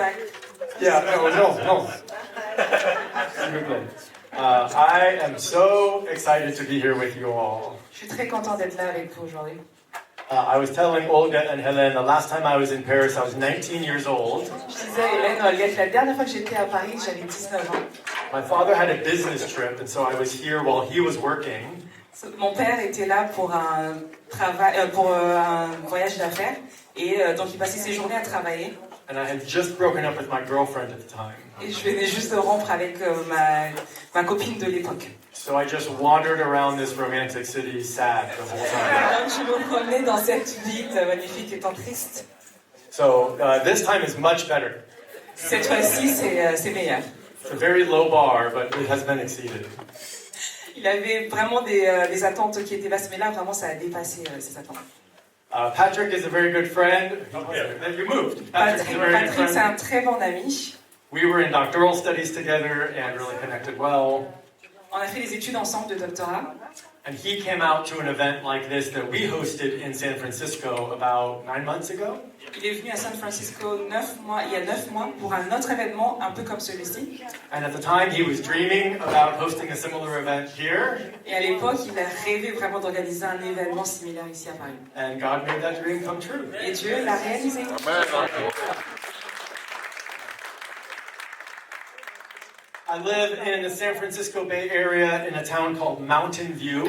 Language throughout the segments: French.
blague. Yeah, no. S'il vous plaît. I am so excited to be here with you all. Je suis très content d'être là avec vous aujourd'hui. I was telling Olga and Helen the last time I was in Paris, I was 19 years old. Je disais à Hélène, Olga, que la dernière fois que j'étais à Paris, j'avais 19 ans. My father had a business trip, and so I was here while he was working. Mon père était là pour un voyage d'affaires et donc il passait ses journées à travailler. And I had just broken up with my girlfriend at the time. Et je venais juste de rompre avec ma copine de l'époque. So I just wandered around this romantic city sad the whole time. Donc je me promenais dans cette ville magnifique étant triste. So this time is much better. Cette fois-ci, c'est meilleur. It's a very low bar, but it has been exceeded. Il avait vraiment des attentes qui étaient basses, mais là, vraiment, ça a dépassé ces attentes. Patrick is a very good friend. You moved. Patrick c'est un très bon ami. We were in doctoral studies together and really connected well. On a fait des études ensemble de doctorat. And he came out to an event like this that we hosted in San Francisco about 9 months ago. Il est venu à San Francisco il y a 9 mois pour un autre événement un peu comme celui-ci. And at the time he was dreaming about hosting a similar event here. Et à l'époque, il a rêvé vraiment d'organiser un événement similaire ici à Paris. And God made that dream come true. Et Dieu l'a réalisé. I live in the San Francisco Bay Area in a town called Mountain View.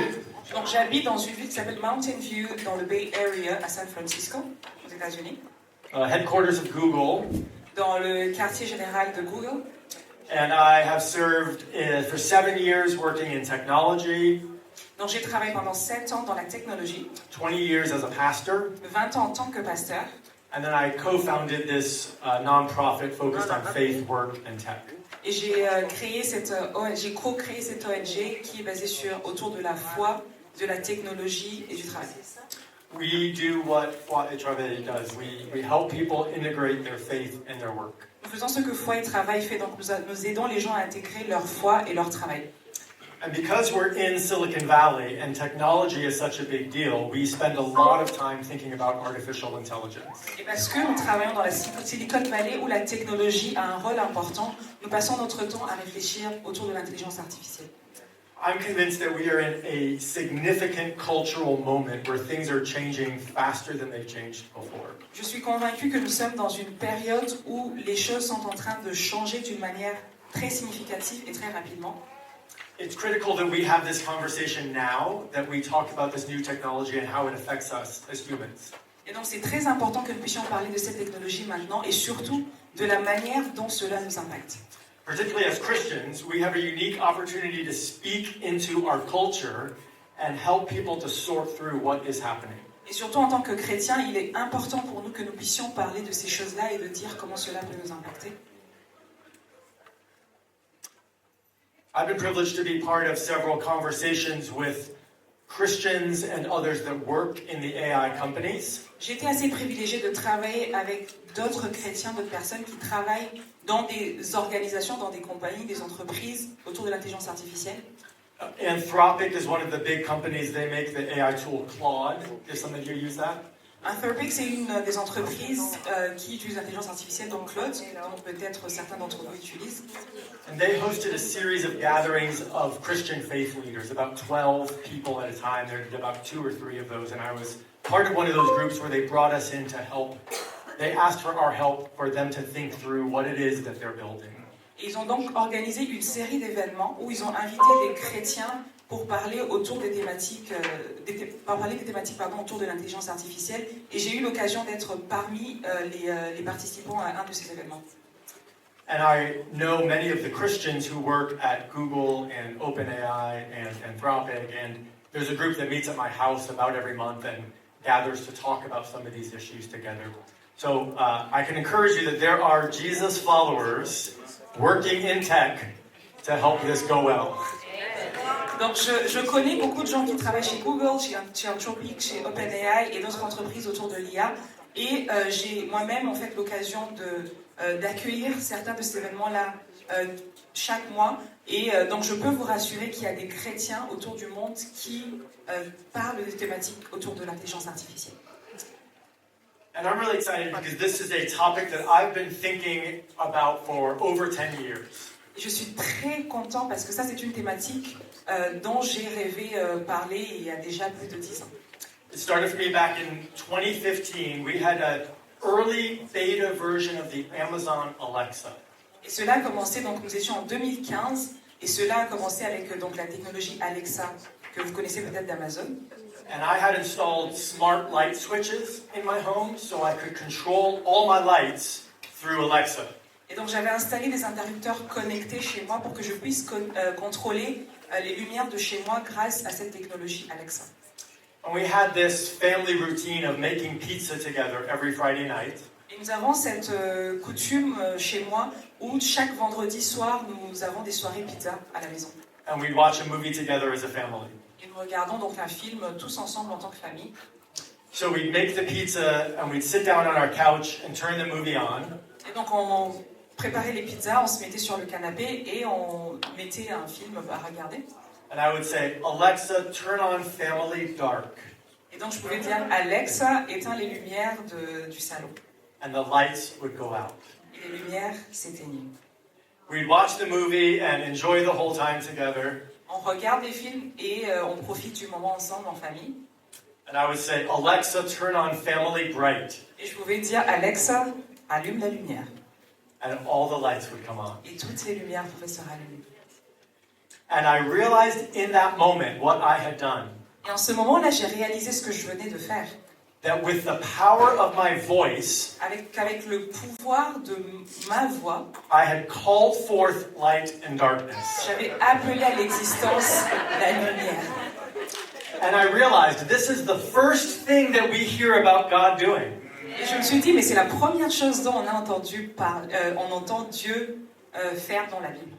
Donc j'habite dans une ville qui s'appelle Mountain View dans le Bay Area à San Francisco, aux États-Unis. Headquarters of Google. Dans le quartier général de Google. And I have served for 7 years working in technology. Donc j'ai travaillé pendant 7 ans dans la technologie. 20 years as a pastor. 20 ans en tant que pasteur. And then I co-founded this non-profit focused on faith, work, and tech. Et j'ai co-créé cette ONG qui est basée autour de la foi, de la technologie et du travail. We do what Foi et Travail does. We help people integrate their faith and their work. Nous faisons ce que Foi et Travail fait, donc nous aidons les gens à intégrer leur foi et leur travail. And because we're in Silicon Valley and technology is such a big deal, we spend a lot of time thinking about artificial intelligence. Et parce que nous travaillons dans la Silicon Valley où la technologie a un rôle important, nous passons notre temps à réfléchir autour de l'intelligence artificielle. I'm convinced that we are in a significant cultural moment where things are changing faster than they've changed before. Je suis convaincue que nous sommes dans une période où les choses sont en train de changer d'une manière très significative et très rapidement. It's critical that we have this conversation now, that we talk about this new technology and how it affects us as humans. Et donc c'est très important que nous puissions parler de cette technologie maintenant et surtout de la manière dont cela nous impacte. Particularly as Christians, we have a unique opportunity to speak into our culture and help people to sort through what is happening. Et surtout en tant que chrétiens, il est important pour nous que nous puissions parler de ces choses-là et de dire comment cela peut nous impacter. I've been privileged to be part of several conversations with Christians and others that work in the AI companies. J'ai été assez privilégiée de travailler avec d'autres chrétiens, d'autres personnes qui travaillent dans des organisations, dans des compagnies, des entreprises autour de l'intelligence artificielle. Anthropic is one of the big companies. They make the AI tool Claude. Did some of you use that? Anthropic, c'est une des entreprises qui utilise l'intelligence artificielle, donc Claude, dont peut-être certains d'entre vous utilisent. And they hosted a series of gatherings of Christian faith leaders, about 12 people at a time. There were about 2 or 3 of those, and I was part of one of those groups where they brought us in to help. They asked for our help for them to think through what it is that they're building. Ils ont donc organisé une série d'événements où ils ont invité des chrétiens pour parler autour des thématiques, autour de l'intelligence artificielle. Et j'ai eu l'occasion d'être parmi les participants à un de ces événements. And I know many of the Christians who work at Google and OpenAI and Anthropic, and there's a group that meets at my house about every month and gathers to talk about some of these issues together. So I can encourage you that there are Jesus followers working in tech to help this go well. Donc je connais beaucoup de gens qui travaillent chez Google, chez Anthropic, chez OpenAI et d'autres entreprises autour de l'IA. Et j'ai moi-même en fait l'occasion d'accueillir certains de ces événements-là chaque mois. Et donc je peux vous rassurer qu'il y a des chrétiens autour du monde qui parlent des thématiques autour de l'intelligence artificielle. And I'm really excited because this is a topic that I've been thinking about for over 10 years. Et je suis très content parce que ça, c'est une thématique dont j'ai rêvé parler il y a déjà plus de 10 ans. It started for me back in 2015. We had an early beta version of the Amazon Alexa. Et cela a commencé, donc nous étions en 2015, et cela a commencé avec donc la technologie Alexa, que vous connaissez peut-être d'Amazon. And I had installed smart light switches in my home so I could control all my lights through Alexa. Et donc j'avais installé des interrupteurs connectés chez moi pour que je puisse contrôler les lumières de chez moi grâce à cette technologie Alexa. And we had this family routine of making pizza together every Friday night. Et nous avons cette coutume chez moi où chaque vendredi soir, nous avons des soirées pizza à la maison. And we'd watch a movie together as a family. Et nous regardons donc un film tous ensemble en tant que famille. So we'd make the pizza and we'd sit down on our couch and turn the movie on. Et donc on préparait les pizzas, on se mettait sur le canapé et on mettait un film à regarder. And I would say, Alexa, turn on Family Dark. Et donc je pouvais dire, Alexa, éteins les lumières du salon. And the lights would go out. Et les lumières s'éteignaient. We'd watch the movie and enjoy the whole time together. On regarde les films et on profite du moment ensemble en famille. And I would say, Alexa, turn on Family Bright. Et je pouvais dire, Alexa, allume la lumière. And all the lights would come on. Et toutes les lumières pouvaient se rallumer. And I realized in that moment what I had done. Et en ce moment-là, j'ai réalisé ce que je venais de faire. That with the power of my voice, Avec le pouvoir de ma voix, I had called forth light and darkness. j'avais appelé à l'existence la lumière. And I realized this is the first thing that we hear about God doing. Et je me suis dit, mais c'est la première chose dont on entend Dieu faire dans la Bible.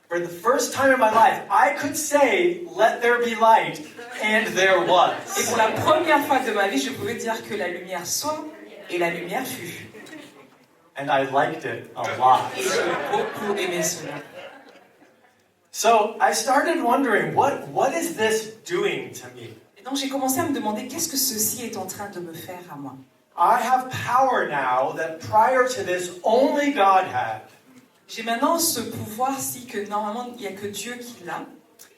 For the first time in my life, I could say, let there be light, and there Et was. pour la première fois de ma vie, je pouvais dire que la lumière soit, et la lumière fut. And I liked it a lot. Et j'ai beaucoup aimé cela. So I started wondering, what is this doing to me? Et donc j'ai commencé à me demander, qu'est-ce que ceci est en train de me faire à moi? I have power now that prior to this, only God had. J'ai maintenant ce pouvoir-ci que normalement il n'y a que Dieu qui l'a.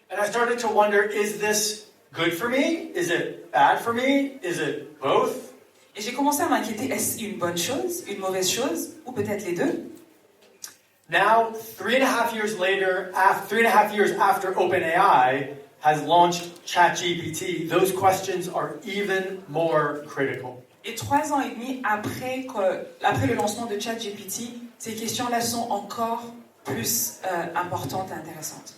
And I started to wonder, is this good for me? Is it bad for me? Is it both? Et j'ai commencé à m'inquiéter, est-ce une bonne chose, une mauvaise chose, ou peut-être les deux? Now, 3.5 years later, 3.5 years after OpenAI has launched ChatGPT, those questions are even more critical. Et 3 ans et demi après le lancement de ChatGPT, ces questions-là sont encore plus importantes et intéressantes.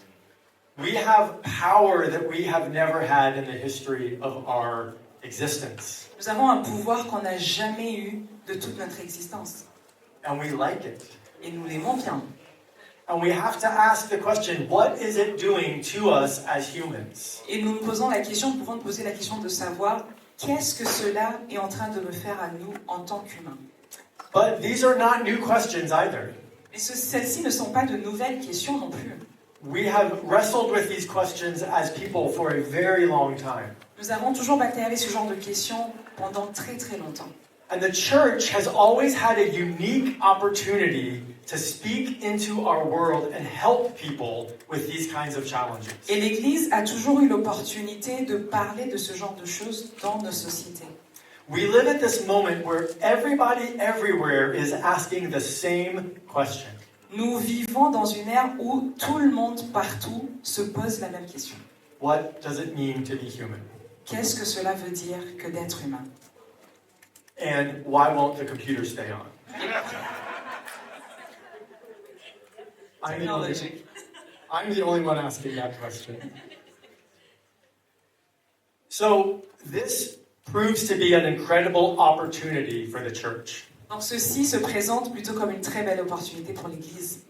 We have power that we have never had in the history of our existence. Nous avons un pouvoir qu'on n'a jamais eu de toute notre existence. And we like it. Et nous l'aimons bien. And we have to ask the question, what is it doing to us as humans? Et nous nous posons la question, nous pouvons nous poser la question de savoir qu'est-ce que cela est en train de me faire à nous en tant qu'humains. But these are not new questions either. Mais celles-ci ne sont pas de nouvelles questions non plus. We have wrestled with these questions as people for a very long time. Nous avons toujours bataillé avec ce genre de questions pendant très très longtemps. And the church has always had a unique opportunity to speak into our world and help people with these kinds of challenges. Et l'Église a toujours eu l'opportunité de parler de ce genre de choses dans nos sociétés. We live at this moment where everybody everywhere is asking the same question. Nous vivons dans une ère où tout le monde partout se pose la même question. What does it mean to be human? Qu'est-ce que cela veut dire que d'être humain? And why won't the computer stay on? I'm the only one asking that question. So this proves to be an incredible opportunity for the church. Donc ceci se présente plutôt comme une très belle opportunité pour l'Église.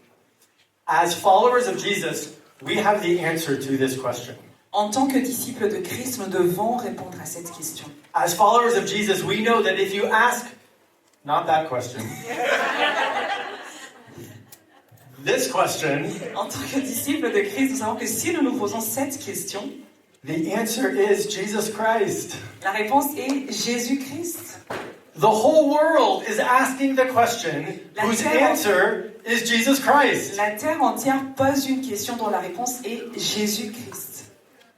As followers of Jesus, we have the answer to this question. En tant que disciples de Christ, nous devons répondre à cette question. As followers of Jesus, we know that if you ask, not that question, this question, En tant que disciples de Christ, nous savons que si nous nous posons cette question, the answer is Jesus Christ. la réponse est Jésus-Christ. The whole world is asking the question La whose terre- answer is Jesus Christ. La terre entière pose une question dont la réponse est Jésus-Christ.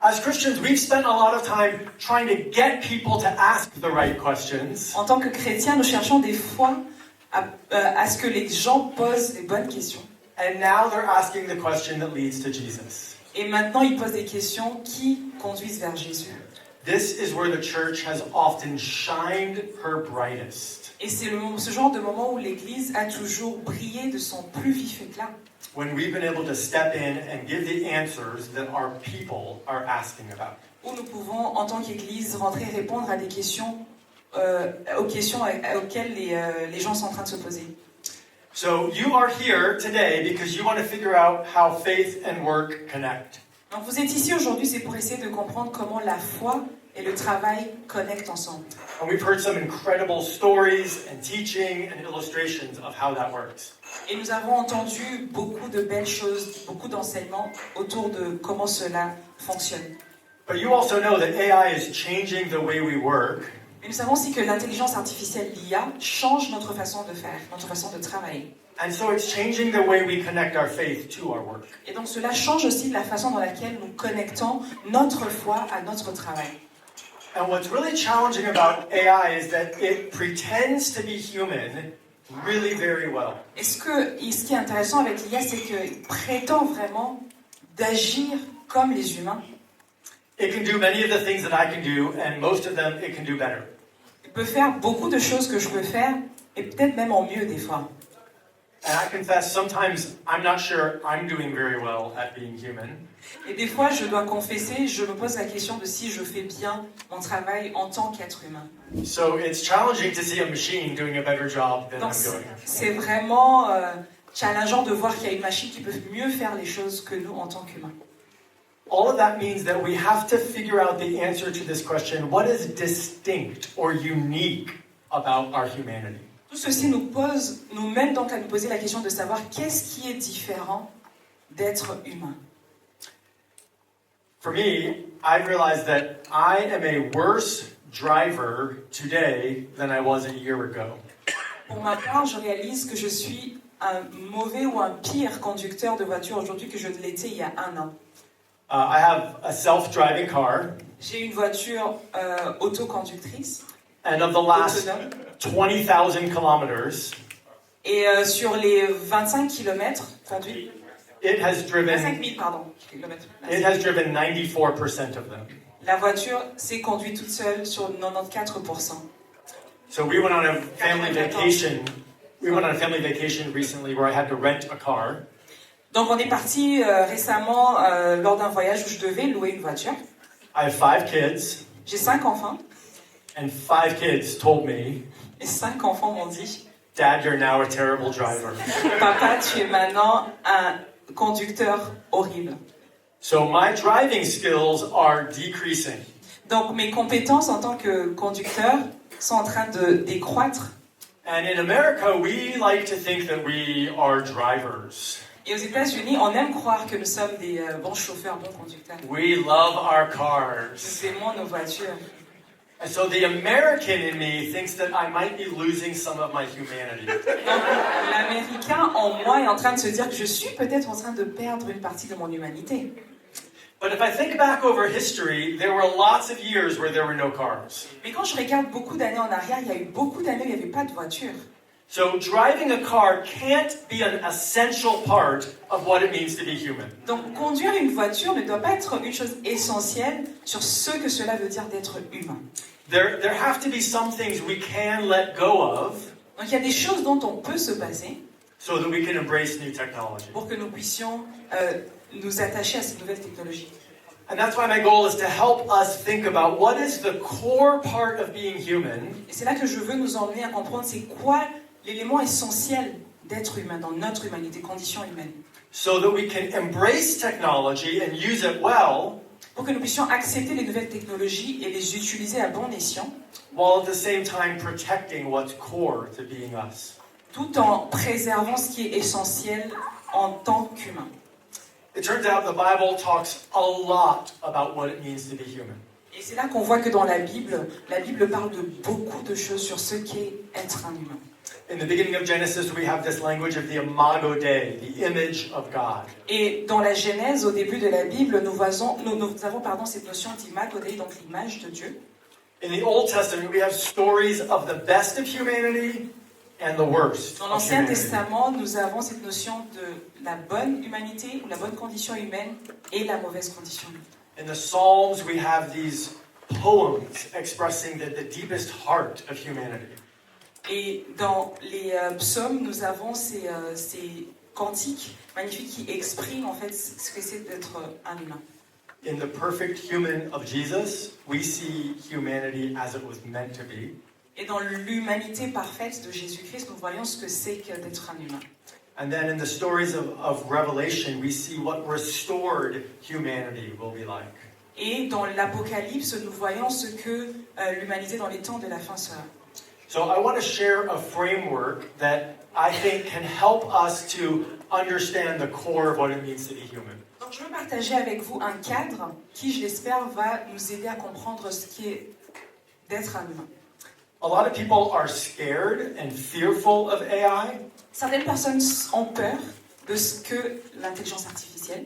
As Christians, we've spent a lot of time trying to get people to ask the right questions. En tant que chrétiens, nous cherchons des fois à ce que les gens posent les bonnes questions. And now they're asking the question that leads to Jesus. Et maintenant, ils posent des questions qui conduisent vers Jésus. This is where the church has often shined her brightest. Et c'est ce genre de moment où l'Église a toujours brillé de son plus vif éclat. When we've been able to step in and give the answers that our people are asking about. Où nous pouvons, en tant qu'Église, rentrer et répondre à des questions, aux questions auxquelles les gens sont en train de se poser. So you are here today because you want to figure out how faith and work connect. Donc vous êtes ici aujourd'hui, c'est pour essayer de comprendre comment la foi et le travail connectent ensemble. And we've heard some incredible stories and teaching and illustrations of how that works. Et nous avons entendu beaucoup de belles choses, beaucoup d'enseignements autour de comment cela fonctionne. But you also know that AI is changing the way we work. Mais nous savons aussi que l'intelligence artificielle, l'IA, change notre façon de faire, notre façon de travailler. And so it's changing the way we connect our faith to our work. Et donc cela change aussi la façon dans laquelle nous connectons notre foi à notre travail. And what's really challenging about AI is that it pretends to be human really very well. Et ce qui est intéressant avec l'IA, c'est qu'il prétend vraiment d'agir comme les humains. It can do many of the things that I can do, and most of them it can do better. Il peut faire beaucoup de choses que je peux faire, et peut-être même en mieux des fois. And I confess, sometimes I'm not sure I'm doing very well at being human. Et des fois, je dois confesser, je me pose la question de si je fais bien mon travail en tant qu'être humain. So it's challenging to see a machine doing a better job than Donc I'm doing. c'est vraiment challengeant de voir qu'il y a une machine qui peut mieux faire les choses que nous en tant qu'humains. All of that means that we have to figure out the answer to this question: what is distinct or unique about our humanity? Tout ceci nous mène donc à nous poser la question de savoir qu'est-ce qui est différent d'être humain. For me, I've realized that I am a worse driver today than I was a year ago. Pour ma part, je réalise que je suis un mauvais ou un pire conducteur de voiture aujourd'hui que je ne l'étais il y a un an. I have a self-driving car, J'ai une voiture autoconductrice, and of the last autonome, 20,000 kilometers, et sur les 25 km conduits, it has 25 driven 000 pardon, kilomètres. it has driven 94% of them. La voiture s'est conduite toute seule sur 94%. So we went on a family vacation. We went on a family vacation recently where I had to rent a car. Donc on est parti récemment lors d'un voyage où je devais louer une voiture. I have 5 kids, J'ai 5 enfants, and 5 kids told me, et 5 enfants m'ont dit "Dad, you're now a terrible driver." « Papa, tu es maintenant un conducteur horrible. » So my driving skills are decreasing. Donc mes compétences en tant que conducteur sont en train de décroître. And in America, we like to think that we are drivers. Et aux États-Unis, on aime croire que nous sommes des bons chauffeurs, bons conducteurs. We love our cars. Nous aimons nos voitures. And so the American in me thinks that I might be losing some of my humanity. Donc l'Américain en moi est en train de se dire que je suis peut-être en train de perdre une partie de mon humanité. But if I think back over history, there were lots of years where there were no cars. Mais quand je regarde beaucoup d'années en arrière, il y a eu beaucoup d'années où il n'y avait pas de voiture. So driving a car can't be an essential part of what it means to be human. Donc conduire une voiture ne doit pas être une chose essentielle sur ce que cela veut dire d'être humain. There have to be some things we can let go of Donc il y a des choses dont on peut se passer so that we can embrace new technology. pour que nous puissions nous attacher à ces nouvelles technologies. And that's why my goal is to help us think about what is the core part of being human Et c'est là que je veux nous emmener à comprendre c'est quoi l'élément essentiel d'être humain dans notre humanité, condition humaine. so that we can embrace technology and use it well Pour que nous puissions accepter les nouvelles technologies et les utiliser à bon escient, while at the same time protecting what's core to being us. tout en préservant ce qui est essentiel en tant qu'humain. It turns out the Bible talks a lot about what it means to be human. Et c'est là qu'on voit que dans la Bible parle de beaucoup de choses sur ce qu'est être un humain. In the beginning of Genesis, we have this language of the imago Dei, the image of God. Et dans la Genèse, au début de la Bible, nous avons cette notion d'imago Dei, donc l'image de Dieu. In the Old Testament, we have stories of the best of humanity and the worst Dans of l'Ancien humanity. Testament, nous avons cette notion de la bonne humanité, ou la bonne condition humaine, et la mauvaise condition humaine. In the Psalms, we have these poems expressing the deepest heart of humanity. Et dans les psaumes, nous avons ces cantiques magnifiques qui expriment en fait ce que c'est d'être un humain. In the perfect human of Jesus, we see humanity as it was meant to be. Et dans l'humanité parfaite de Jésus-Christ, nous voyons ce que c'est que d'être un humain. And then in the stories of Revelation, we see what restored humanity will be like. Et dans l'Apocalypse, nous voyons ce que l'humanité dans les temps de la fin sera. So I want to share a framework that I think can help us to understand the core of what it means to be human. Donc je veux partager avec vous un cadre qui, je l'espère, va nous aider à comprendre ce qui est d'être un humain. A lot of people are scared and fearful of AI. Certaines personnes ont peur de ce que l'intelligence artificielle.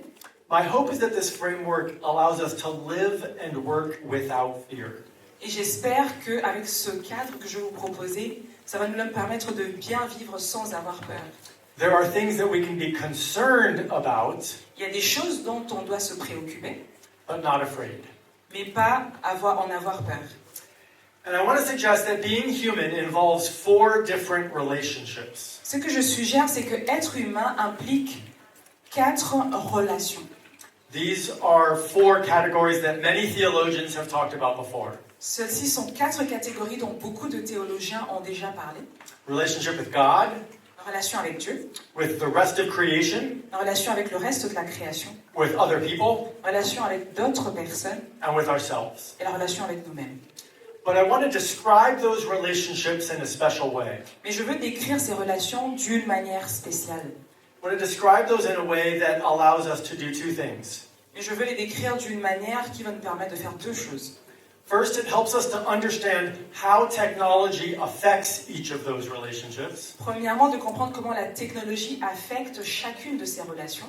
My hope is that this framework allows us to live and work without fear. Et j'espère qu'avec ce cadre que je vais vous proposer, ça va nous permettre de bien vivre sans avoir peur. There are things that we can be concerned about, Il y a des choses dont on doit se préoccuper, but not afraid. mais pas en avoir peur. And I want to suggest that being human involves 4 different relationships. Ce que je suggère, c'est que être humain implique 4 relations. These are 4 categories that many theologians have talked about before. Celles-ci sont 4 catégories dont beaucoup de théologiens ont déjà parlé. Relationship with God, La relation avec Dieu, with the rest of creation, la relation avec le reste de la création, with other people, la relation avec d'autres personnes and with ourselves. et la relation avec nous-mêmes. But I want to describe those relationships in a special way. Mais je veux décrire ces relations d'une manière spéciale. I want to describe those in a way that allows us to do 2 things. Et je veux les décrire d'une manière qui va nous permettre de faire 2 choses. First, it helps us to understand how technology affects each of those relationships. Premièrement, de comprendre comment la technologie affecte chacune de ces relations.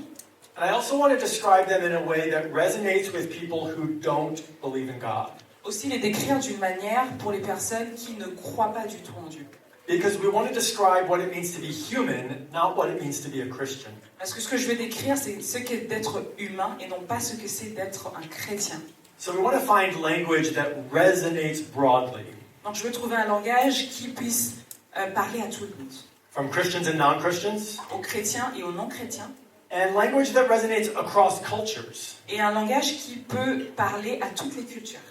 And I also want to describe them in a way that resonates with people who don't believe in God. Aussi les décrire d'une manière pour les personnes qui ne croient pas du tout en Dieu. Because we want to describe what it means to be human, not what it means to be a Christian. Parce que ce que je vais décrire, c'est ce qu'est d'être humain et non pas ce que c'est d'être un chrétien. So we want to find language that resonates broadly. Donc je veux trouver un langage qui puisse parler à tout le monde. From Christians and non-Christians, Aux chrétiens et aux non-chrétiens. and language that resonates across cultures. Et un langage qui peut parler à toutes les cultures.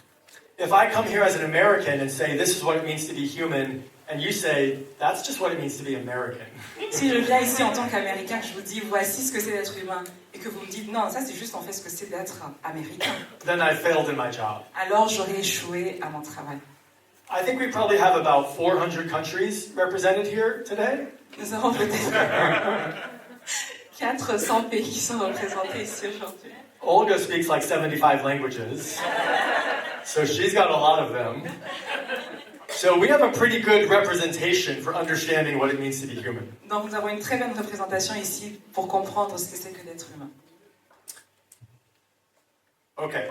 If I come here as an American and say, this is what it means to be human, and you say, that's just what it means to be American. Si je viens ici en tant qu'Américain, que je vous dis voici ce que c'est d'être humain, et que vous me dites non, ça c'est juste en fait ce que c'est d'être américain, Then I failed in my job. alors j'aurais échoué à mon travail. I think we probably have about 400 countries represented here today. Nous avons peut-être 400 pays qui sont représentés ici aujourd'hui. Olga speaks like 75 languages, so she's got a lot of them. So we have a pretty good representation for understanding what it means to be human. Donc nous avons une très bonne représentation ici pour comprendre ce que c'est que d'être humain. Okay.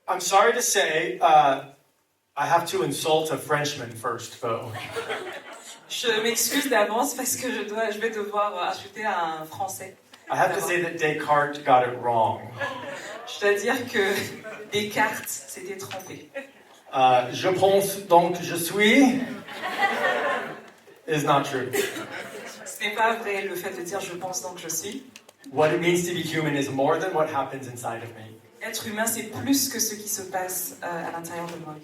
I'm sorry to say, I have to insult a Frenchman first, though. Je m'excuse d'avance parce que je vais devoir ajouter un français. I have to say that Descartes got it wrong. Je dois dire que Descartes s'était trompé. Je pense donc je suis is not true. Ce n'est pas vrai le fait de dire je pense donc je suis. What it means to be human is more than what happens inside of me. Être humain, c'est plus que ce qui se passe à l'intérieur de moi.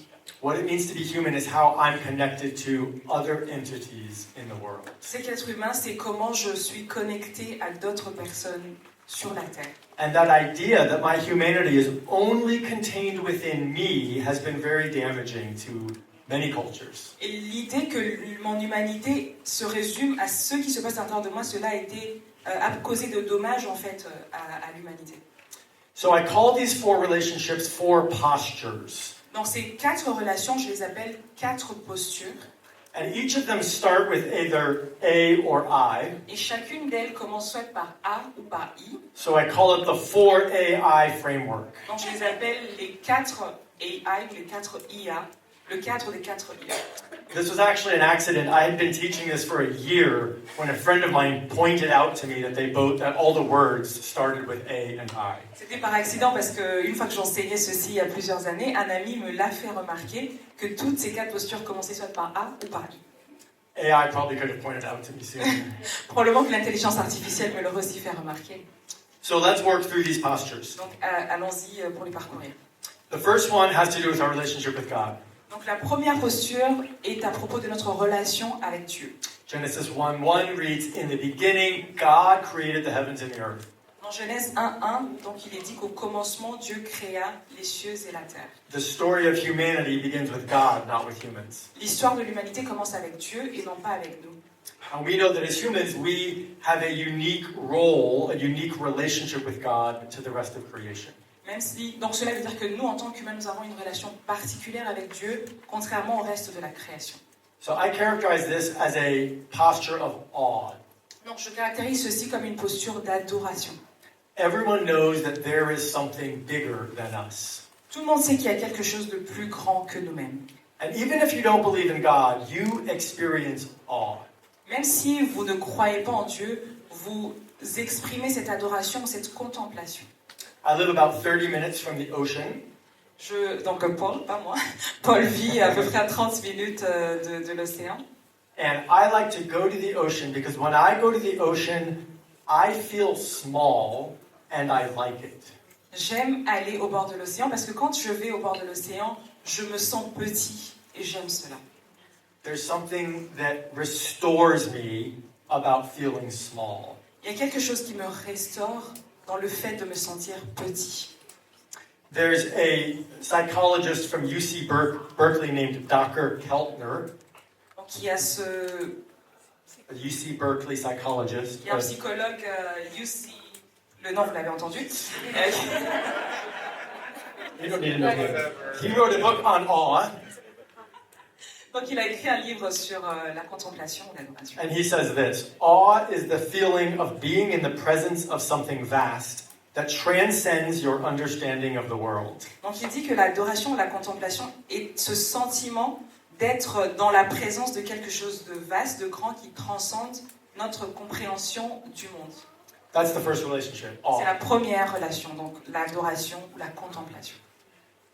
What it means to be human is how I'm connected to other entities in the world. C'est qu'être humain, c'est comment je suis connecté à d'autres personnes sur la Terre. And that idea that my humanity is only contained within me has been very damaging to many cultures. Et l'idée que mon humanité se résume à ce qui se passe à l'intérieur de moi, cela a causé de dommages en fait à l'humanité. So I call these 4 relationships 4 postures. Donc ces 4 relations, je les appelle 4 postures. And each of them start with either A or I. Et chacune d'elles commence soit par A ou par I. So I call it the 4 AI framework. Donc je les appelle les 4 AI, les 4 IA, le cadre des 4 IA. This was actually an accident. I had been teaching this for a year when a friend of mine pointed out to me that all the words started with A and I. C'était par accident parce qu'une fois que j'enseignais ceci il y a plusieurs années, un ami me l'a fait remarquer que toutes ces 4 postures commençaient soit par A ou par I. AI probably could have pointed out to me sooner. Probablement que l'intelligence artificielle me l'aurait aussi fait remarquer. So let's work through these postures. Donc allons-y pour les parcourir. The first one has to do with our relationship with God. Donc la première posture est à propos de notre relation avec Dieu. Genesis 1:1 reads, "In the beginning, God created the heavens and the earth." Dans Genèse 1:1, donc il est dit qu'au commencement, Dieu créa les cieux et la terre. The story of humanity begins with God, not with humans. L'histoire de l'humanité commence avec Dieu et non pas avec nous. And we know that as humans, we have a unique role, a unique relationship with God to the rest of creation. Même si, donc cela veut dire que nous, en tant qu'humains, nous avons une relation particulière avec Dieu, contrairement au reste de la création. So I characterize this as a posture of awe. Donc je caractérise ceci comme une posture d'adoration. Everyone knows that there is something bigger than us. Tout le monde sait qu'il y a quelque chose de plus grand que nous-mêmes. And even if you don't believe in God, you experience awe. Même si vous ne croyez pas en Dieu, vous exprimez cette adoration, cette contemplation. I live about 30 minutes from the ocean. Donc Paul, pas moi, Paul vit à peu près à 30 minutes de l'océan. And I like to go to the ocean because when I go to the ocean, I feel small and I like it. J'aime aller au bord de l'océan parce que quand je vais au bord de l'océan, je me sens petit et j'aime cela. There's something that restores me about feeling small. Il y a quelque chose qui me restaure dans le fait de me sentir petit. There's a psychologist from UC Berkeley named Dr. Keltner. Donc il y a A UC Berkeley psychologist. il y a un psychologue UC, le nom vous l'avez entendu. You don't need to know him. He wrote a book on awe, Donc il a écrit un livre sur la contemplation ou l'adoration. and he says this: awe is the feeling of being in the presence of something vast that transcends your understanding of the world. Donc il dit que l'adoration ou la contemplation est ce sentiment d'être dans la présence de quelque chose de vaste, de grand, qui transcende notre compréhension du monde. That's the first relationship, C'est la awe. première relation, donc l'adoration ou la contemplation.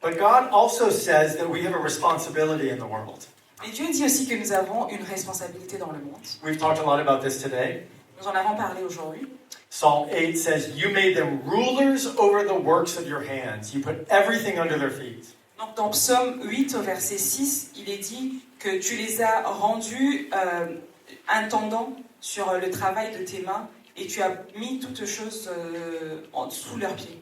But God also says that we have a responsibility in the world. Et Dieu dit aussi que nous avons une responsabilité dans le monde. We've talked a lot about this today. Nous en avons parlé aujourd'hui. Psalm 8 says, "You made them rulers over the works of your hands. You put everything under their feet." Donc dans Psaume 8 au verset 6, il est dit que tu les as rendus intendants sur le travail de tes mains et tu as mis toutes choses sous leurs pieds.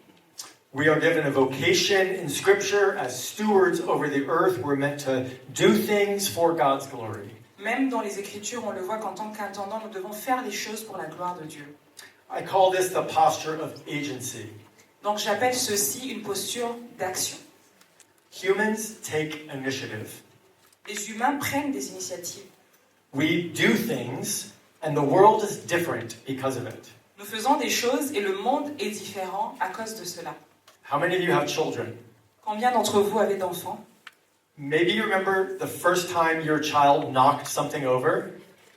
We are given a vocation in Scripture as stewards over the earth. We're meant to do things for God's glory. Même dans les Écritures, on le voit qu'en tant qu'intendant, nous devons faire les choses pour la gloire de Dieu. I call this the posture of agency. Donc j'appelle ceci une posture d'action. Humans take initiative. Les humains prennent des initiatives. We do things, and the world is different because of it. Nous faisons des choses et le monde est différent à cause de cela. How many of you have children? Combien d'entre vous avez d'enfants? Maybe you remember the first time your child knocked something over,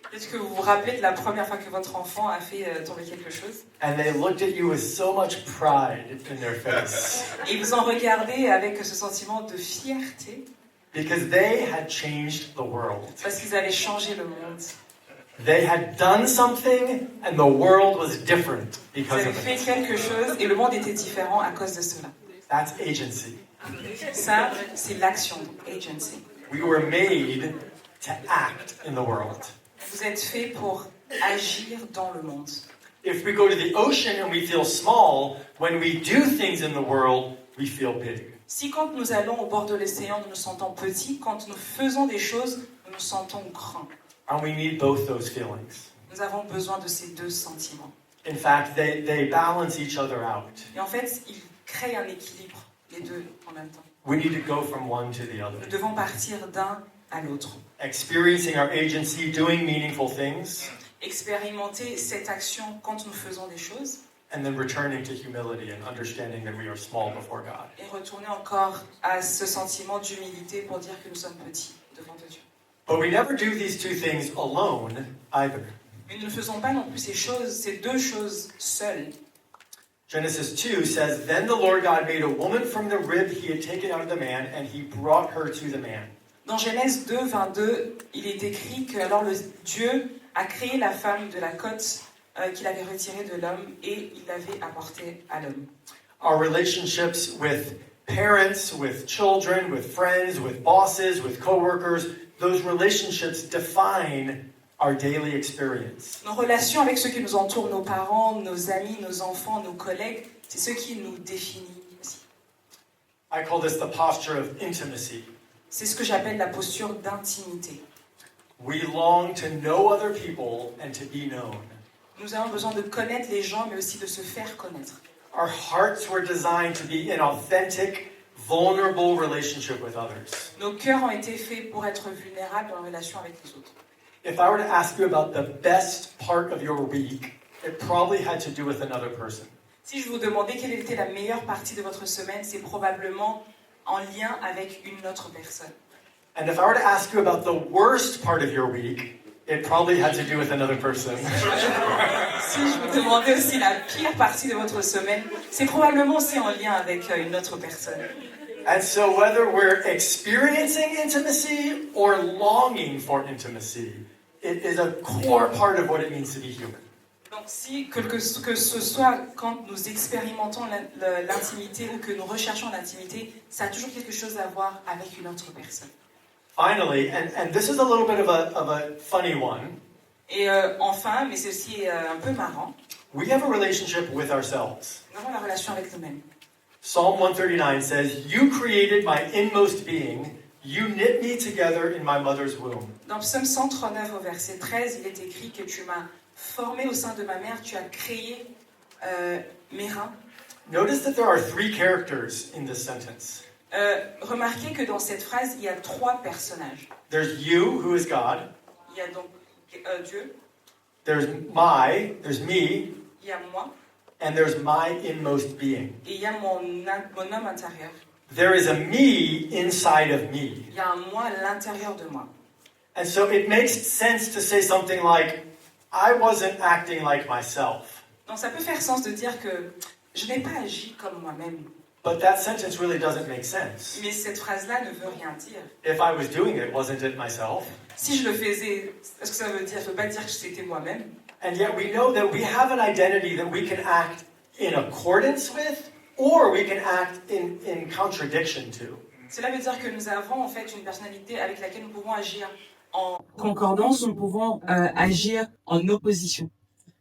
Peut-être que vous vous rappelez de la première fois que votre enfant a fait tomber quelque chose. and they looked at you with so much pride in their face Et vous en regardez avec ce sentiment de fierté because they had changed the world. parce qu'ils avaient changé le monde. They had done something, and the world was different Ils because avaient of fait it. quelque chose et le monde était différent à cause de cela. That's agency. Ça, c'est l'action, agency. We were made to act in the world. Vous êtes fait pour agir dans le monde. If we go to the ocean and we feel small, when we do things in the world, we feel big. Si quand nous allons au bord de l'océan, nous nous sentons petits, quand nous faisons des choses, nous nous sentons grands. And we need both those feelings. Nous avons besoin de ces deux sentiments. In fact, they balance each other out. Et en fait, ils crée un équilibre, les deux en même temps. We need to go from one to the other. Nous devons partir d'un à l'autre. Experiencing our agency, doing meaningful things, Expérimenter cette action quand nous faisons des choses and then returning to humility and understanding that we are small before God. et retourner encore à ce sentiment d'humilité pour dire que nous sommes petits devant Dieu. But we never do these two things alone either. Mais nous ne faisons pas non plus ces deux choses seules. Genesis 2 says, Then the Lord God made a woman from the rib he had taken out of the man, and he brought her to the man. Dans Genèse 2, 22, il est écrit que alors Dieu a créé la femme de la côte qu'il avait retirée de l'homme et il l'avait apportée à l'homme. Our relationships with parents, with children, with friends, with bosses, with coworkers, those relationships define our daily experience. Nos relations avec ceux qui nous entourent, nos parents, nos amis, nos enfants, nos collègues, c'est ce qui nous définit aussi. I call this the posture of intimacy. C'est ce que j'appelle la posture d'intimité. We long to know other people and to be known. Nous avons besoin de connaître les gens, mais aussi de se faire connaître. Our hearts were designed to be in authentic, vulnerable relationship with others. Nos cœurs ont été faits pour être vulnérables en relation avec les autres. If I were to ask you about the best part of your week, it probably had to do with another person. Si je vous demandais quelle était la meilleure partie de votre semaine, c'est probablement en lien avec une autre personne. And if I were to ask you about the worst part of your week, it probably had to do with another person. Si je vous demandais aussi la pire partie de votre semaine, c'est probablement aussi en lien avec une autre personne. And so whether we're experiencing intimacy or longing for intimacy, it is a core part of what it means to be human. Donc si, que ce soit quand nous expérimentons l'intimité ou que nous recherchons l'intimité, ça a toujours quelque chose à voir avec une autre personne. Finally, and this is a little bit of a funny one, Et enfin, mais c'est aussi un peu marrant, we have a relationship with ourselves. nous avons la relation avec nous-mêmes. Psalm 139 says, You created my inmost being, you knit me together in my mother's womb. Dans Psaume 139 au verset 13, il est écrit que tu m'as formé au sein de ma mère, tu as créé mes reins. Notice that there are three characters in this sentence. Remarquez que dans cette phrase, il y a trois personnages. There's you, who is God. Il y a donc Dieu, There's me, il y a moi, and there's my inmost being. et il y a mon homme intérieur. There is a me inside of me. Il y a un moi à l'intérieur de moi. And so it makes sense to say something like, I wasn't acting like myself. Donc ça peut faire sens de dire que je n'ai pas agi comme moi-même. But that sentence really doesn't make sense. Mais cette phrase-là ne veut rien dire. If I was doing it, wasn't it myself? Si je le faisais, est-ce que ça veut dire, ça veut pas dire que c'était moi-même? And yet we know that we have an identity that we can act in accordance with, or we can act in contradiction to. Cela veut dire que nous avons en fait une personnalité avec laquelle nous pouvons agir en concordance ou nous pouvons agir en opposition.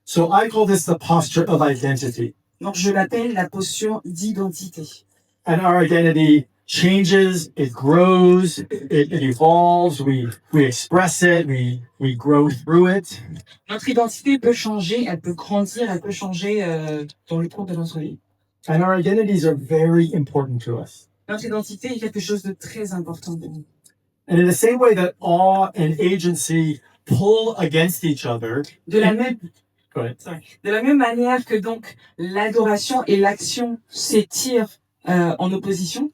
So I call this the posture of identity. Donc je l'appelle la posture d'identité. And our identity changes, it grows, it evolves, we express it, we grow through it. Notre identité peut changer, elle peut grandir, elle peut changer dans le cours de notre vie. And our identities are very important to us. Notre identité est quelque chose de très important pour nous. And in the same way that awe and agency pull against each other, De la même go ahead. De la même manière que donc l'adoration et l'action s'étirent en opposition,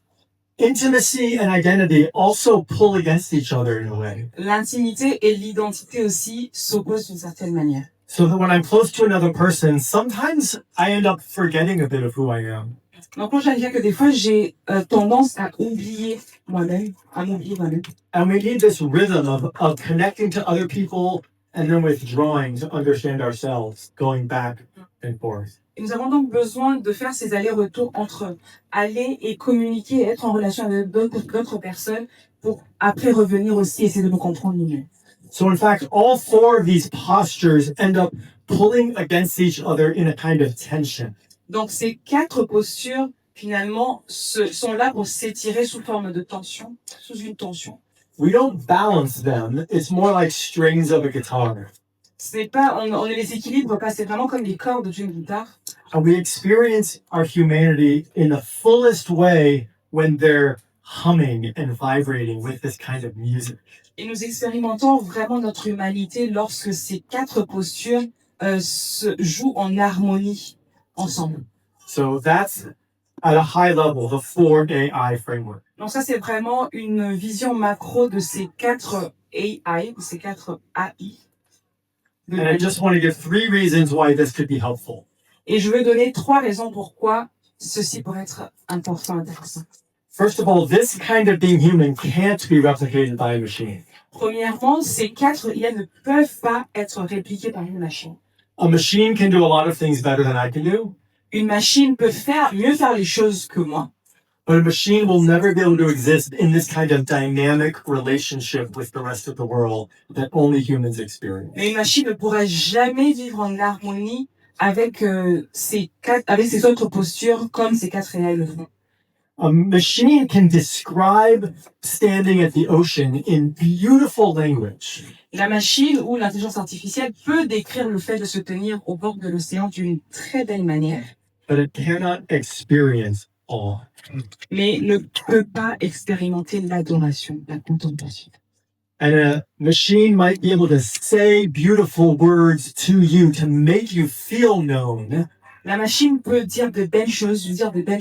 Intimacy and identity also pull against each other in a way. l'intimité et l'identité aussi s'opposent d'une certaine manière. So that when I'm close to another person, sometimes I end up forgetting a bit of who I am. Donc moi, j'aime bien que des fois, j'ai tendance à oublier moi-même, à m'oublier moi-même. And we need this rhythm of connecting to other people and then withdrawing to understand ourselves, going back and forth. Et nous avons donc besoin de faire ces allers-retours entre aller et communiquer, être en relation avec d'autres personnes pour après revenir aussi essayer de nous comprendre nous-mêmes. So in fact, all four of these postures end up pulling against each other in a kind of tension. Donc ces quatre postures, finalement, sont là pour s'étirer sous forme de tension, sous une tension. We don't balance them. It's more like strings of a guitar. C'est pas, on ne les équilibre pas, c'est vraiment comme les cordes d'une guitare. And we experience our humanity in the fullest way when they're humming and vibrating with this kind of music. Et nous expérimentons vraiment notre humanité lorsque ces 4 postures se jouent en harmonie ensemble. So that's at a high level, the 4AI framework. Donc ça, c'est vraiment une vision macro de ces 4 AI, de ces 4 AI. And I just want to give 3 reasons why this could be helpful. Et je veux donner 3 raisons pourquoi ceci pourrait être important, intéressant. First of all, this kind of being human can't be replicated by a machine. Premièrement, ces 4 IA ne peuvent pas être répliqués par une machine. A machine can do a lot of things better than I can do, Une machine peut mieux faire les choses que moi. but a machine will never be able to exist in this kind of dynamic relationship with the rest of the world that only humans experience. Mais une machine ne pourra jamais vivre en harmonie avec ces autres postures comme ces 4 AI le font. A machine can describe standing at the ocean in beautiful language, La machine ou l'intelligence artificielle peut décrire le fait de se tenir au bord de l'océan d'une très belle manière, but it cannot experience awe. mais ne peut pas expérimenter l'adoration, la contemplation. And a machine might be able to say beautiful words to you to make you feel known, La machine peut dire de belles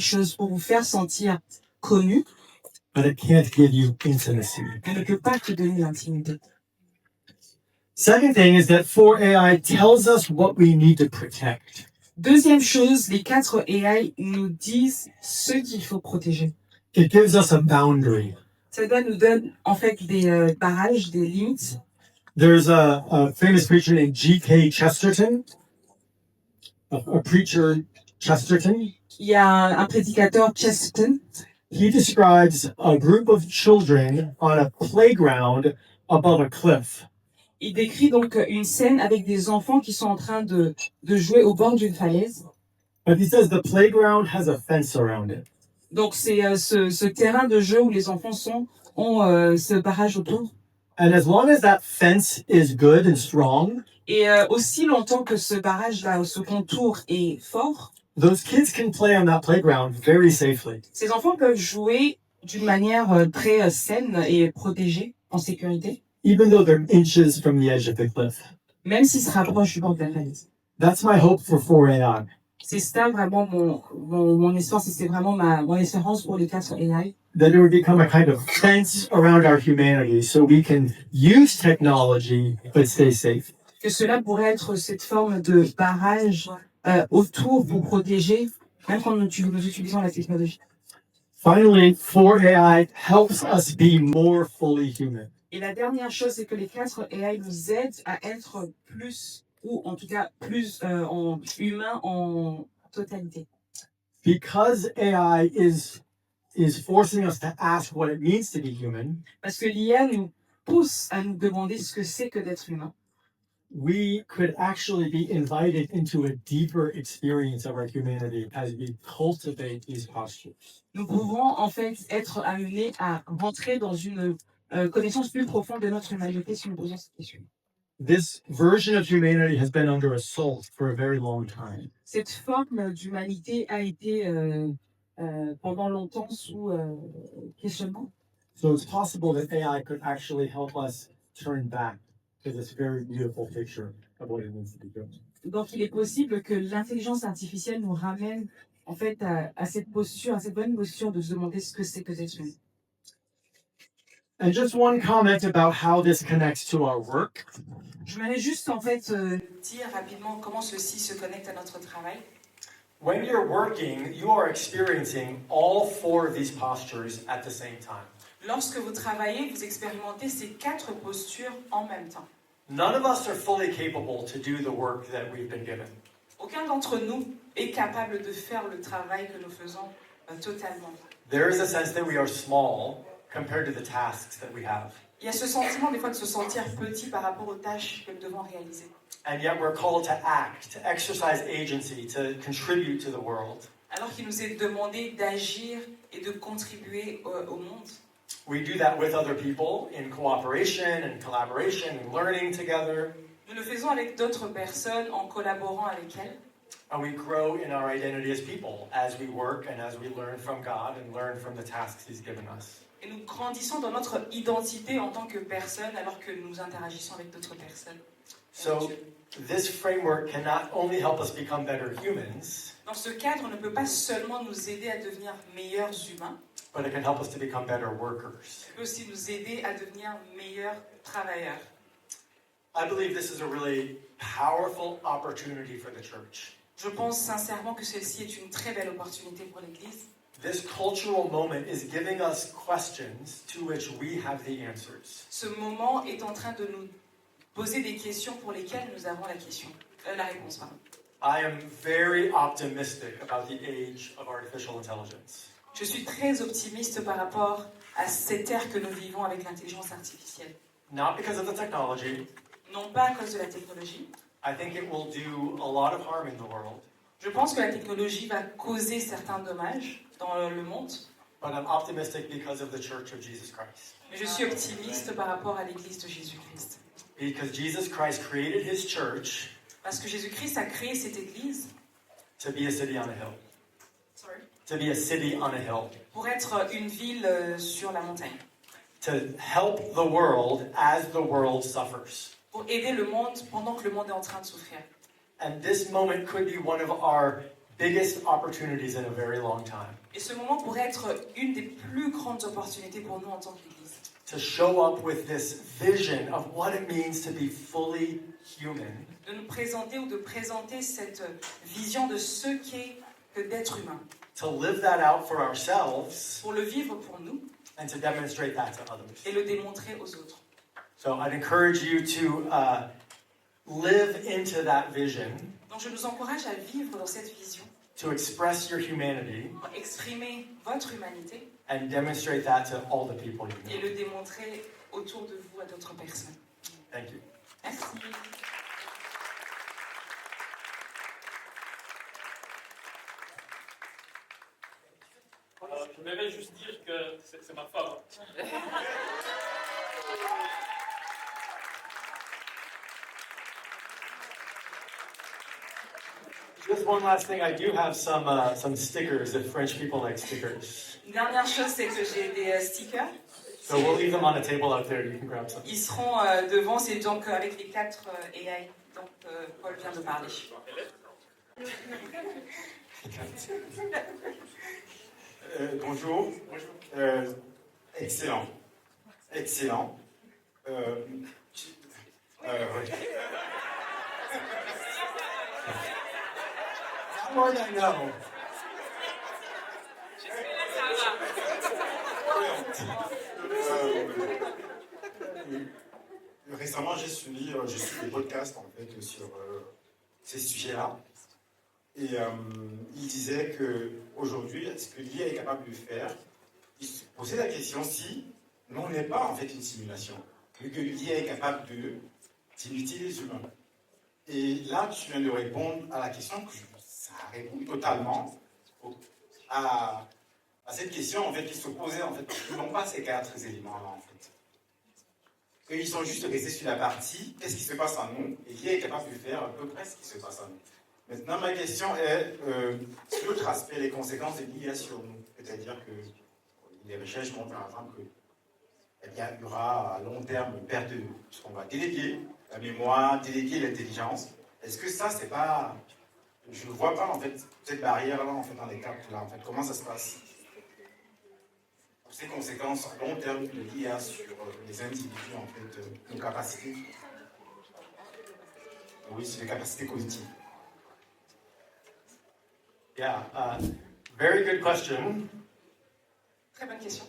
choses pour vous faire sentir connu, but it can't give you intimacy. mais ne peut pas te donner l'intimité. Second thing is that 4AI tells us what we need to protect. Deuxième chose, les 4 AI nous disent ce qu'il faut protéger. It gives us a boundary. Ça nous donne en fait des barrages, des limites. There's a famous preacher named G.K. Chesterton, a preacher Chesterton. Il y a un prédicateur, Chesterton, He describes a group of children on a playground above a cliff. il décrit donc une scène avec des enfants qui sont en train de jouer au bord d'une falaise. But he says the playground has a fence around it. Donc c'est ce terrain de jeu où les enfants ont ce barrage autour. And as long as that fence is good and strong, Et aussi longtemps que ce barrage-là, ce contour est fort, those kids can play on that playground very safely. ces enfants peuvent jouer d'une manière très saine et protégée, en sécurité, Even though they're inches from the edge of the cliff. même s'ils se rapprochent du bord de la falaise. That's my hope for 4AI. C'est ça vraiment mon espoir, c'est vraiment mon espérance pour les 4 AI. That it would become a kind of fence around our humanity so we can use technology but stay safe. Que cela pourrait être cette forme de barrage autour pour protéger, même quand nous utilisons la technologie. Finally, 4AI helps us be more fully human. Et la dernière chose, c'est que les 4 AI nous aident à être plus, ou en tout cas plus humains en totalité. Because AI is forcing us to ask what it means to be human, Parce que l'IA nous pousse à nous demander ce que c'est que d'être humain. we could actually be invited into a deeper experience of our humanity as we cultivate these postures. Nous pouvons en fait être amenés à rentrer dans une connaissance plus profonde de notre humanité si nous posons cette question. This version of humanity has been under assault for a very long time. Cette forme d'humanité a été pendant longtemps sous questionnement. So it's possible that AI could actually help us turn back to this very beautiful picture of what it means to be human. Donc il est possible que l'intelligence artificielle nous ramène en fait à cette posture, à cette bonne posture de se demander ce que c'est que d'être humain. And just one comment about how this connects to our work. Je voulais juste en fait dire rapidement comment ceci se connecte à notre travail. When you're working, you are experiencing all 4 of these postures at the same time. Lorsque vous travaillez, vous expérimentez ces 4 postures en même temps. None of us are fully capable to do the work that we've been given. Aucun d'entre nous est capable de faire le travail que nous faisons totalement. There is a sense that we are small compared to the tasks that we have. Il y a ce sentiment des fois de se sentir petit par rapport aux tâches que nous devons réaliser. And yet we're called to act, to exercise agency, to contribute to the world. Alors qu'il nous est demandé d'agir et de contribuer au monde. We do that with other people in cooperation and collaboration and learning together. Nous le faisons avec d'autres personnes en collaborant avec elles. And we grow in our identity as people as we work and as we learn from God and learn from the tasks He's given us. Et nous grandissons dans notre identité en tant que personne alors que nous interagissons avec d'autres personnes. So this framework cannot only help us become better humans, Dans ce cadre, ne peut pas seulement nous aider à devenir meilleurs humains, but it can help us to become better workers. il peut aussi nous aider à devenir meilleurs travailleurs. I believe this is a really powerful opportunity for the church. Je pense sincèrement que celle-ci est une très belle opportunité pour l'Église. This cultural moment is giving us questions to which we have the answers. Ce moment est en train de nous poser des questions pour lesquelles nous avons la réponse. Pardon. I am very optimistic about the age of artificial intelligence. Je suis très optimiste par rapport à cette ère que nous vivons avec l'intelligence artificielle. Not because of the technology. Non pas à cause de la technologie. I think it will do a lot of harm in the world. Je pense que la technologie va causer certains dommages dans le monde, But I'm optimistic because of the Church of Jesus Christ. mais je suis optimiste par rapport à l'Église de Jésus-Christ. Because Jesus Christ created His church Parce que Jésus-Christ a créé cette Église to be a city on a hill. To be a city on a hill. pour être une ville sur la montagne, To help the world as the world suffers. pour aider le monde pendant que le monde est en train de souffrir. And this moment could be one of our biggest opportunities in a very long time. Et ce moment pourrait être une des plus grandes opportunités pour nous en tant qu'Église. To show up with this vision of what it means to be fully human. De nous présenter ou de présenter cette vision de ce qu'est que d'être humain. To live that out for ourselves Pour le vivre pour nous and to demonstrate that to others. et le démontrer aux autres. So I'd encourage you to live into that vision, Donc je nous encourage à vivre dans cette vision, to express your humanity, pour exprimer votre humanité and demonstrate that to all the people you et know. le démontrer autour de vous à d'autres personnes. Thank you. Merci. Je voulais juste dire que c'est ma femme. Just one last thing, I do have some stickers if French people like stickers. Une dernière chose, c'est que j'ai des stickers. So we'll leave them on a table out there. You can grab some. Ils seront devant, c'est donc avec les 4 AI dont Paul vient de parler. Bonjour. Excellent. Excellent. Oui. That word I know. Récemment, j'ai suivi des podcasts en fait sur ces sujets-là, et il disait que aujourd'hui, ce que l'IA est capable de faire, il se posait la question si on n'est pas en fait une simulation, mais que l'IA est capable d'imiter les humains. Et là, tu viens de répondre à la question que ça répond totalement à cette question en fait qui se posait en fait. Ils n'ont pas ces 4 éléments-là en fait. Et ils sont juste restés sur la partie qu'est-ce qui se passe en nous, et l'IA est capable de faire à peu près ce qui se passe en nous. Maintenant, ma question est sur l'autre aspect, les conséquences de l'IA sur nous. C'est-à-dire que les recherches montrent par exemple que il y aura à long terme une perte de ce qu'on va déléguer, la mémoire, déléguer l'intelligence. Est-ce que ça, c'est pas... Je ne vois pas en fait cette barrière-là en fait dans les capes là. En fait, comment ça se passe? Ces conséquences à long terme de l'IA sur les individus, en fait, nos capacités. Oui, sur les capacités cognitives. Yeah, very good question. Très bonne question.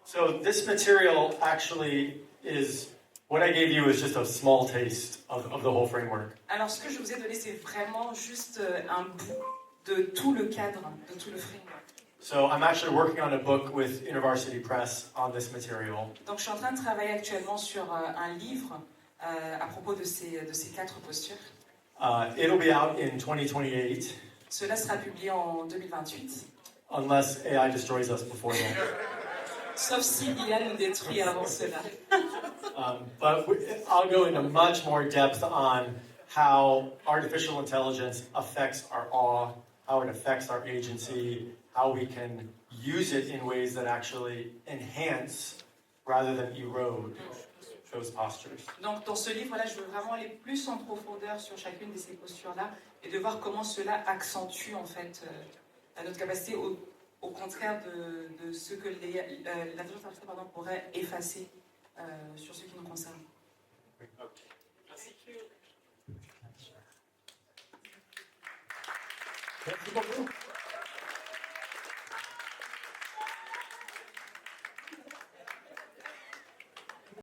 So this material actually is, what I gave you is just a small taste of the whole framework. Alors ce que je vous ai donné, c'est vraiment juste un bout de tout le cadre, de tout le framework. So I'm actually working on a book with InterVarsity Press on this material. Donc je suis en train de travailler actuellement sur un livre à propos de ces 4 postures. It'll be out in 2028, Cela sera publié en 2028, unless AI destroys us before then. sauf si l'IA nous détruit avant cela. But I'll go into much more depth on how artificial intelligence affects our awe, how it affects our agency, how we can use it in ways that actually enhance rather than erode those postures. Donc dans ce livre-là, je veux vraiment aller plus en profondeur sur chacune de ces postures-là et de voir comment cela accentue en fait notre capacité au contraire de ce que l'intelligence artificielle pourrait effacer sur ce qui nous concerne. Merci beaucoup.